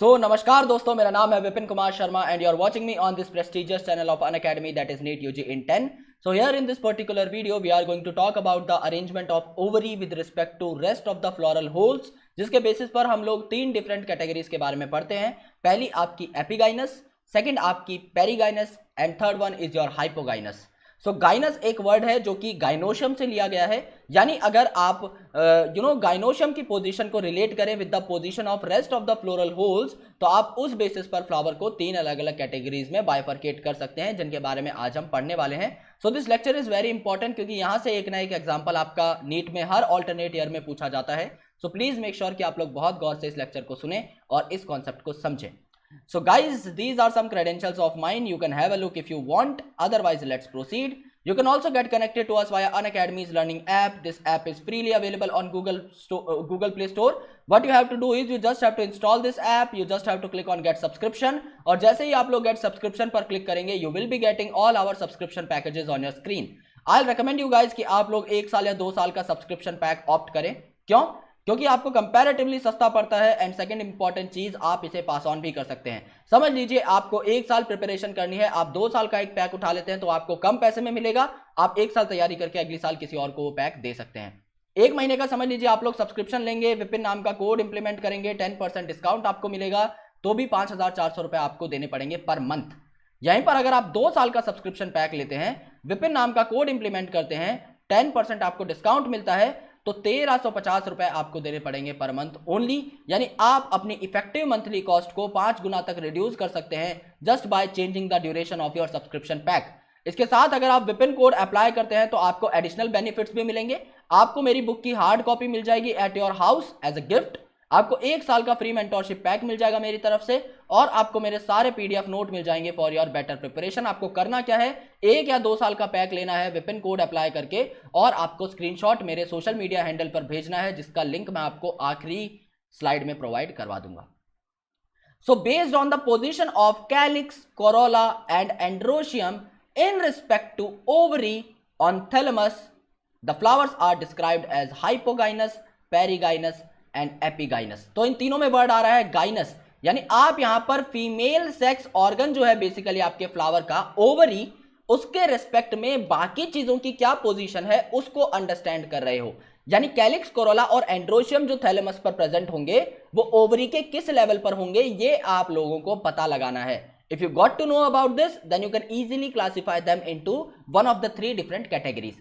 नमस्कार दोस्तों, मेरा नाम है Vipin Kumar Sharma and you are watching me on this prestigious channel of Unacademy, that is NEET UG in 10. So here in this particular video we are going to talk about the arrangement of ovary with respect to rest of the floral holes, जिसके basis पर हम लोग तीन different categories के बारे में पढ़ते हैं। पहली आपकी एपिगाइनस, सेकंड आपकी perigynous and third one is your hypogynous. So gynous एक वर्ड है जो कि गाइनोशियम से लिया गया है, यानी अगर आप गाइनोशियम की पोजीशन को रिलेट करें with the position of rest of the floral holes, तो आप उस बेसिस पर फ्लावर को तीन अलग अलग कैटेगरीज में बाइफरकेट कर सकते हैं, जिनके बारे में आज हम पढ़ने वाले हैं। So this lecture is very important, क्योंकि यहां से एक ना एक एग्जाम्पल आपका नीट में हर ऑल्टरनेट ईयर में पूछा जाता है। सो प्लीज मेक श्योर कि आप लोग बहुत गौर से इस लेक्चर को सुने और इस कॉन्सेप्ट को समझें। So guys, these are some credentials of mine. You can have a look if you want. Otherwise, let's proceed. You can also get connected to us via Unacademy's learning app. This app is freely available on Google Play Store. What you have to do is you just have to install this app. You just have to click on get subscription. और जैसे ही आप लोग get subscription पर click करेंगे, you will be getting all our subscription packages on your screen. I'll recommend you guys कि आप लोग 1 साल या 2 साल का subscription pack opt करें। क्यों? क्योंकि आपको कंपैरेटिवली सस्ता पड़ता है एंड सेकंड इंपॉर्टेंट चीज, आप इसे पास ऑन भी कर सकते हैं। समझ लीजिए आपको 1 साल प्रिपरेशन करनी है, आप 2 साल का एक पैक उठा लेते हैं तो आपको कम पैसे में मिलेगा। आप 1 साल तैयारी करके अगले साल किसी और को वो पैक दे सकते हैं। 1 महीने का समझ लीजिए आप लोग सब्सक्रिप्शन लेंगे, विपिन नाम का कोड इंप्लीमेंट करेंगे, 10% डिस्काउंट आपको मिलेगा, तो भी 5,400 रुपए आपको देने पड़ेंगे पर मंथ। यहीं पर अगर आप 2 साल का सब्सक्रिप्शन पैक लेते हैं, विपिन नाम का कोड इंप्लीमेंट करते हैं, 10% आपको डिस्काउंट मिलता है, तो 1350 रुपए आपको देने पड़ेंगे पर मंथ ओनली। यानी आप अपनी इफेक्टिव मंथली कॉस्ट को 5 गुना तक रिड्यूस कर सकते हैं just by changing the duration of your subscription pack. इसके साथ अगर आप विपिन कोड अप्लाई करते हैं तो आपको एडिशनल बेनिफिट्स भी मिलेंगे। आपको मेरी बुक की हार्ड कॉपी मिल जाएगी at your house as a gift, आपको 1 साल का फ्री मेंटोरशिप पैक मिल जाएगा मेरी तरफ से, और आपको मेरे सारे पीडीएफ नोट मिल जाएंगे फॉर योर बेटर प्रिपरेशन। आपको करना क्या है, 1 या 2 साल का पैक लेना है विपिन कोड अप्लाई करके, और आपको स्क्रीनशॉट मेरे सोशल मीडिया हैंडल पर भेजना है, जिसका लिंक मैं आपको आखिरी स्लाइड में प्रोवाइड करवा दूंगा। So based on the position of calyx, corolla and androecium in respect to ovary on thalamus, the flowers are described as hypogynous, perigynous and epigynous. तो इन तीनों में वर्ड आ रहा है गाइनस, यानी आप यहां पर फीमेल सेक्स ऑर्गन जो है बेसिकली आपके फ्लावर का, ओवरी, उसके रिस्पेक्ट में बाकी चीजों की क्या पोजीशन है उसको अंडरस्टैंड कर रहे हो। यानी कैलिक्स, कोरोला और एंड्रोशियम जो थैलेमस पर प्रेजेंट होंगे वो ओवरी के किस लेवल पर होंगे, ये आप लोगों को पता लगाना है। If you got to know about this, then you can easily classify them into one of the 3 different categories.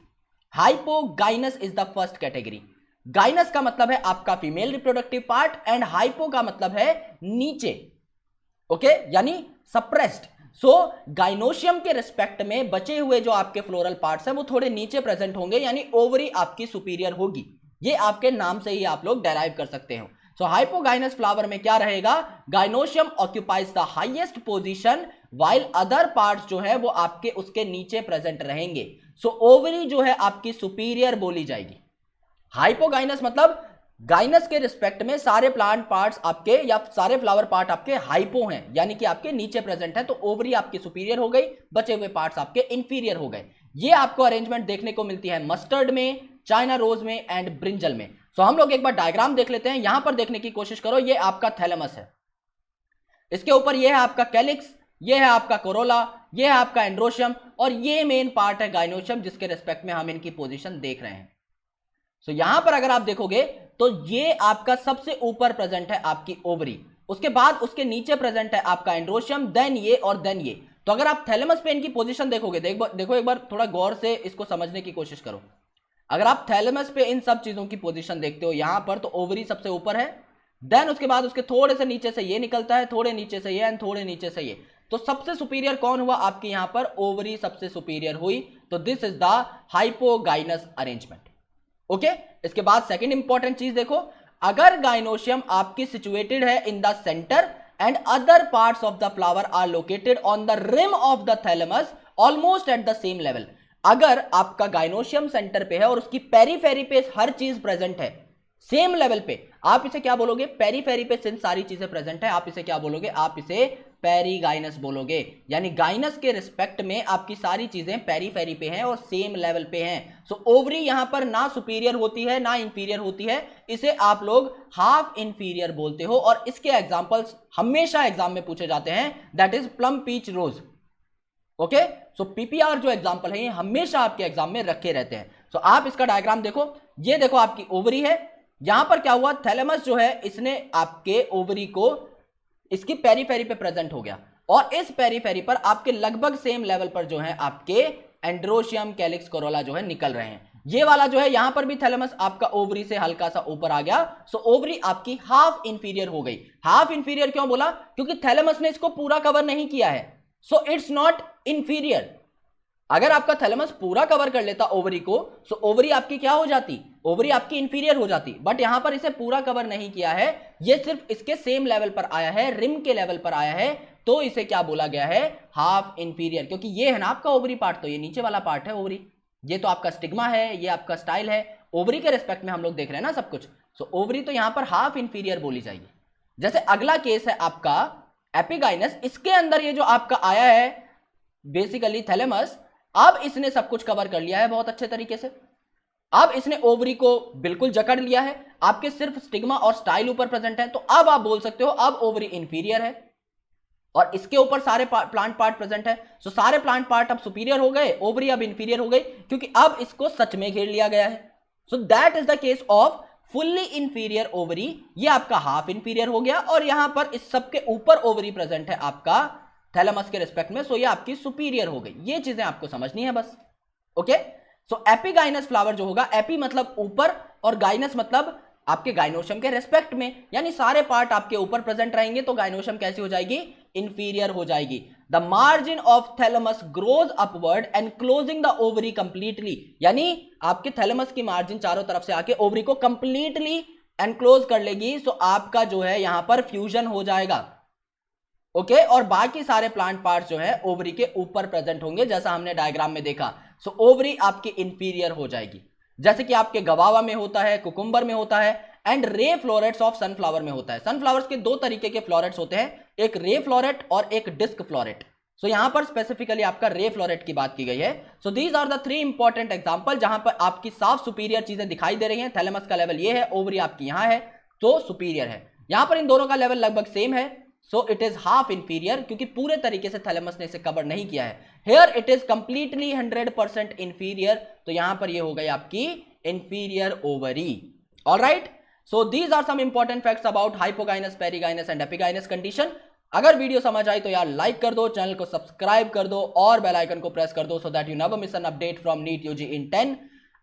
Hypogynous is the first category. Gynous का मतलब है आपका female reproductive part and hypo का मतलब है नीचे, ओके, यानी suppressed. So gynoecium के रिस्पेक्ट में बचे हुए जो आपके फ्लोरल पार्ट्स हैं वो थोड़े नीचे प्रेजेंट होंगे, यानी ओवरी आपकी सुपीरियर होगी। ये आपके नाम से ही आप लोग डेराइव कर सकते हो। सो हाइपोगाइनस फ्लावर में क्या रहेगा, gynoecium occupies the highest position while other parts जो है वो आपके उसके नीचे प्रेजेंट रहेंगे। सो ओवरी जो है आपकी सुपीरियर बोली जाएगी। हाइपोगाइनस मतलब गाइनस के रिस्पेक्ट में सारे प्लांट पार्ट्स आपके या सारे फ्लावर पार्ट आपके हाइपो हैं, यानी कि आपके नीचे प्रेजेंट है, तो ओवरी आपकी सुपीरियर हो गई, बचे हुए पार्ट्स आपके इंफीरियर हो गए। ये आपको अरेंजमेंट देखने को मिलती है मस्टर्ड में, चाइना रोज में एंड ब्रिंजल में। सो हम लोग एक बार डायग्राम देख लेते हैं। यहां पर देखने की कोशिश करो, ये आपका थैलेमस है, इसके ऊपर ये है आपका कैलिक्स, ये है आपका कोरोला, ये है आपका एंड्रोशियम, और ये मेन पार्ट है गाइनोशियम, जिसके रिस्पेक्ट में हम इनकी पोजिशन देख रहे हैं। सो यहां पर अगर आप देखोगे तो ये आपका सबसे ऊपर प्रेजेंट है आपकी ओवरी, उसके बाद उसके नीचे प्रेजेंट है आपका एंड्रोशियम, देन ये और देन ये। तो अगर आप थैलेमस पे इनकी पोजीशन देखोगे, देखो एक बार थोड़ा गौर से इसको समझने की कोशिश करो। अगर आप थैलेमस पे इन सब चीजों की पोजीशन देखते हो यहां पर, तो ओवरी सबसे ऊपर है, देन उसके बाद उसके थोड़े से नीचे से ये निकलता है, थोड़े नीचे से ये एंड थोड़े नीचे से ये। तो सबसे सुपीरियर कौन हुआ आपके यहां पर, ओवरी सबसे सुपीरियर हुई। तो this is the hypogynous arrangement, okay. इसके बाद सेकंड इंपॉर्टेंट चीज देखो, अगर गाइनोशियम आपकी सिचुएटेड है in the centre and other parts of the flower are located on the rim of the thalamus almost at the same level. अगर आपका gynoecium centre पे है और उसकी पेरीफेरी पे हर चीज प्रेजेंट है सेम लेवल पे, आप इसे क्या बोलोगे, पेरीफेरी पे सिंस सारी चीजें प्रेजेंट है, आप इसे क्या बोलोगे, आप इसे पेरीगाइनस बोलोगे, यानी गाइनस के रिस्पेक्ट में आपकी सारी चीजें पेरीफेरी पे हैं और सेम लेवल पे हैं। सो ओवरी यहां पर ना सुपीरियर होती है ना इंफीरियर होती है, इसे आप लोग हाफ इंफीरियर बोलते हो। और इसके एग्जांपल्स हमेशा एग्जाम में पूछे जाते हैं, that is plum peach rose. Okay, so PPR जो एग्जांपल है ये हमेशा आपके एग्जाम में रखे रहते हैं। सो आप इसका डायग्राम देखो, ये देखो आपकी ओवरी है, यहां पर क्या हुआ, थैलेमस जो है इसने आपके ओवरी को इसकी पेरीफेरी पे प्रेजेंट हो गया, और इस पेरीफेरी पर आपके लगभग सेम लेवल पर जो है आपके एंड्रोशियम कैलिक्स कोरोला जो है निकल रहे हैं। ये वाला जो है यहां पर भी थैलेमस आपका ओवरी से हल्का सा ऊपर आ गया, सो ओवरी आपकी हाफ इंफीरियर हो गई। हाफ इंफीरियर क्यों बोला, क्योंकि थैलेमस ने इसको पूरा कवर नहीं किया है, सो इट्स नॉट इंफीरियर। अगर आपका थैलेमस पूरा कवर कर लेता ओवरी को, सो ओवरी आपकी क्या हो जाती, ओवरी आपकी इंफीरियर हो जाती, बट यहां पर इसे पूरा कवर नहीं किया है, ये सिर्फ इसके सेम लेवल पर आया है, रिम के लेवल पर आया है, तो इसे क्या बोला गया है, हाफ इंफीरियर। क्योंकि ये है ना आपका ओवरी पार्ट, तो ये नीचे वाला पार्ट है ओवरी, ये तो आपका स्टिग्मा है, ये आपका स्टाइल है, ओवरी के रिस्पेक्ट में हम लोग देख रहे हैं ना सब कुछ। सो ओवरी तो यहां पर हाफ इंफीरियर बोली जाएगी। जैसे अगला केस है आपका एपिगाइनस, इसके अंदर ये जो आपका आया है बेसिकली थैलेमस, अब इसने सब कुछ कवर कर लिया है बहुत अच्छे तरीके से। अब इसने ओवरी को बिल्कुल जकड़ लिया है, आपके सिर्फ स्टिग्मा और स्टाइल ऊपर प्रेजेंट है, तो अब आप बोल सकते हो अब ओवरी इंफीरियर है और इसके ऊपर सारे प्लांट पार्ट प्रेजेंट है। सो सारे प्लांट पार्ट अब सुपीरियर हो गए, ओवरी अब इंफीरियर हो गई, क्योंकि अब इसको सच में घेर लिया गया है। So that is the case off fully inferior ovary. ये आपका हाफ इंफीरियर हो गया, और यहां पर इस सबके ऊपर ओवरी प्रेजेंट है आपका थैलेमस के रिस्पेक्ट में, सो ये आपकी सुपीरियर हो गई। ये चीजें आपको समझनी है बस। ओके, सो एपिगाइनस फ्लावर जो होगा, एपी मतलब ऊपर और गाइनस मतलब आपके गाइनोशियम के रेस्पेक्ट में, यानी सारे पार्ट आपके ऊपर प्रेजेंट रहेंगे, तो गाइनोशियम कैसी हो जाएगी, इंफीरियर हो जाएगी। The margin of thalamus grows upward and closing the ovary completely, यानी आपके थैलेमस की मार्जिन चारों तरफ से आके ओवरी को कंप्लीटली एनक्लोज कर लेगी। सो आपका जो है यहां पर फ्यूजन हो जाएगा। ओके, और बाकी सारे प्लांट पार्ट्स जो है ओवरी के ऊपर प्रेजेंट होंगे, जैसा हमने डायग्राम में देखा। सो ओवरी आपकी इंफीरियर हो जाएगी, जैसे कि आपके गवावा में होता है, कुकुम्बर में होता है, and ray florets of sunflower में होता है। सनफ्लावर्स के दो तरीके के फ्लोरेट्स होते हैं, एक रे फ्लोरेट और एक डिस्क फ्लोरेट। सो यहां पर स्पेसिफिकली आपका रे फ्लोरेट की बात की गई है। So these are the 3 important example जहां पर आपकी साफ सुपीरियर चीजें दिखाई दे रही हैं। थैलेमस का लेवल ये है, ओवरी आपकी यहां है, तो सुपीरियर है। यहां पर इन दोनों का लेवल लगभग सेम है, so it is half inferior, क्योंकि पूरे तरीके से थैलेमस ने इसे कवर नहीं किया है। Here it is completely 100% inferior, तो यहां पर ये हो गई आपकी inferior ovary. Alright, so these are some important facts about hypogynous, perigynous and epigynous condition. अगर वीडियो समझ आई तो यार लाइक कर दो, चैनल को सब्सक्राइब कर दो और बेल आइकन को प्रेस कर दो, so that you never miss an update from NEET UG in 10।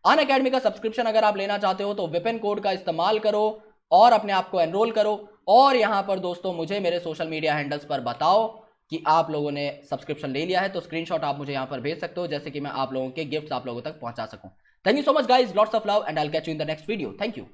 Unacademy का सब्सक्रिप्शन अगर आप लेना चाहते हो तो विपिन कोड का इस्तेमाल करो और अपने आप को एनरोल करो। और यहां पर दोस्तों मुझे मेरे सोशल मीडिया हैंडल्स पर बताओ कि आप लोगों ने सब्सक्रिप्शन ले लिया है, तो स्क्रीनशॉट आप मुझे यहां पर भेज सकते हो, जैसे कि मैं आप लोगों के गिफ्ट्स आप लोगों तक पहुंचा सकूं। Thank you so much guys, lots of love, and I will catch you in the next video. Thank you.